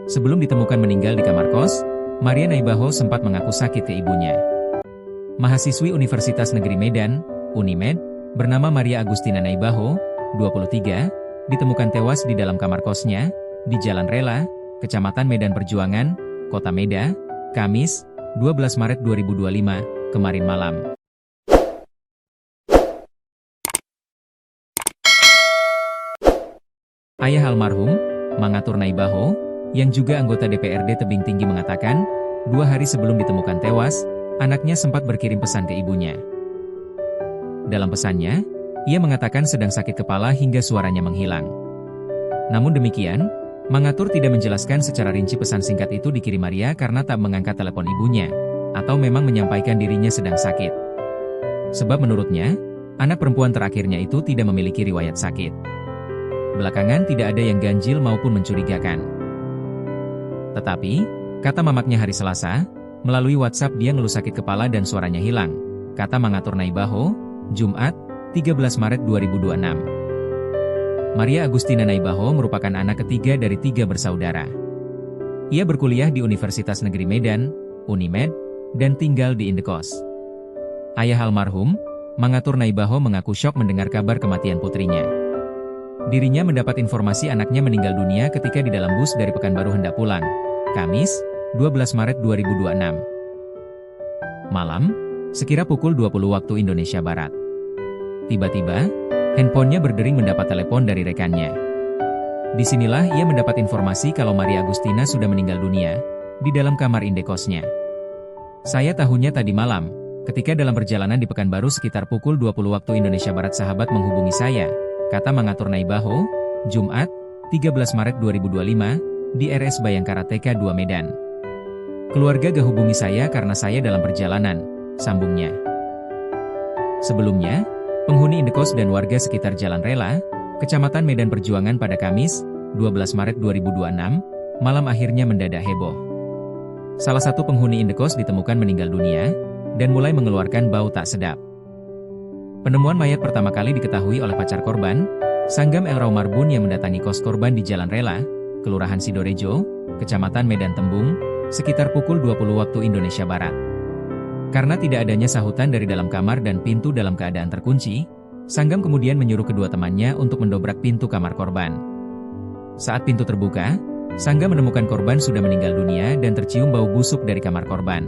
Sebelum ditemukan meninggal di kamar kos, Maria Naibaho sempat mengaku sakit ke ibunya. Mahasiswi Universitas Negeri Medan, Unimed, bernama Maria Agustina Naibaho, 23, ditemukan tewas di dalam kamar kosnya, di Jalan Rela, Kecamatan Medan Perjuangan, Kota Medan, Kamis, 12 Maret 2025, kemarin malam. Ayah almarhum, Mangatur Naibaho, yang juga anggota DPRD Tebing Tinggi mengatakan, 2 hari sebelum ditemukan tewas, anaknya sempat berkirim pesan ke ibunya. Dalam pesannya, ia mengatakan sedang sakit kepala hingga suaranya menghilang. Namun demikian, Mangatur tidak menjelaskan secara rinci pesan singkat itu dikirim Maria karena tak mengangkat telepon ibunya, atau memang menyampaikan dirinya sedang sakit. Sebab menurutnya, anak perempuan terakhirnya itu tidak memiliki riwayat sakit. Belakangan tidak ada yang ganjil maupun mencurigakan. Tetapi, kata mamaknya hari Selasa, melalui WhatsApp dia ngeluh sakit kepala dan suaranya hilang, kata Mangatur Naibaho, Jumat, 13 Maret 2026. Maria Agustina Naibaho merupakan anak ketiga dari 3 bersaudara. Ia berkuliah di Universitas Negeri Medan, Unimed, dan tinggal di indekos. Ayah almarhum, Mangatur Naibaho mengaku syok mendengar kabar kematian putrinya. Dirinya mendapat informasi anaknya meninggal dunia ketika di dalam bus dari Pekanbaru hendak pulang, Kamis, 12 Maret 2026. Malam, sekira pukul 20 waktu Indonesia Barat. Tiba-tiba, handphonenya berdering mendapat telepon dari rekannya. Disinilah ia mendapat informasi kalau Maria Agustina sudah meninggal dunia, di dalam kamar indekosnya. Saya tahunya tadi malam, ketika dalam perjalanan di Pekanbaru sekitar pukul 20 waktu Indonesia Barat sahabat menghubungi saya, kata Mangatur Naibaho, Jumat, 13 Maret 2025, di RS Bayangkara TK 2 Medan. Keluarga gak hubungi saya karena saya dalam perjalanan, sambungnya. Sebelumnya, penghuni indekos dan warga sekitar Jalan Rela, Kecamatan Medan Perjuangan pada Kamis, 12 Maret 2026, malam akhirnya mendadak heboh. Salah satu penghuni indekos ditemukan meninggal dunia, dan mulai mengeluarkan bau tak sedap. Penemuan mayat pertama kali diketahui oleh pacar korban, Sanggam El Raumarbun yang mendatangi kos korban di Jalan Rela, Kelurahan Sidorejo, Kecamatan Medan Tembung, sekitar pukul 20 waktu Indonesia Barat. Karena tidak adanya sahutan dari dalam kamar dan pintu dalam keadaan terkunci, Sanggam kemudian menyuruh kedua temannya untuk mendobrak pintu kamar korban. Saat pintu terbuka, Sanggam menemukan korban sudah meninggal dunia dan tercium bau busuk dari kamar korban.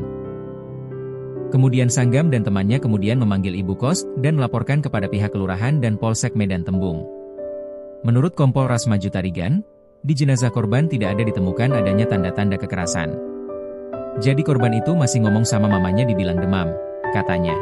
Kemudian Sanggam dan temannya kemudian memanggil ibu kos dan melaporkan kepada pihak kelurahan dan Polsek Medan Tembung. Menurut Kompol Rasmaju Tarigan, di jenazah korban tidak ada ditemukan adanya tanda-tanda kekerasan. Jadi korban itu masih ngomong sama mamanya dibilang demam, katanya.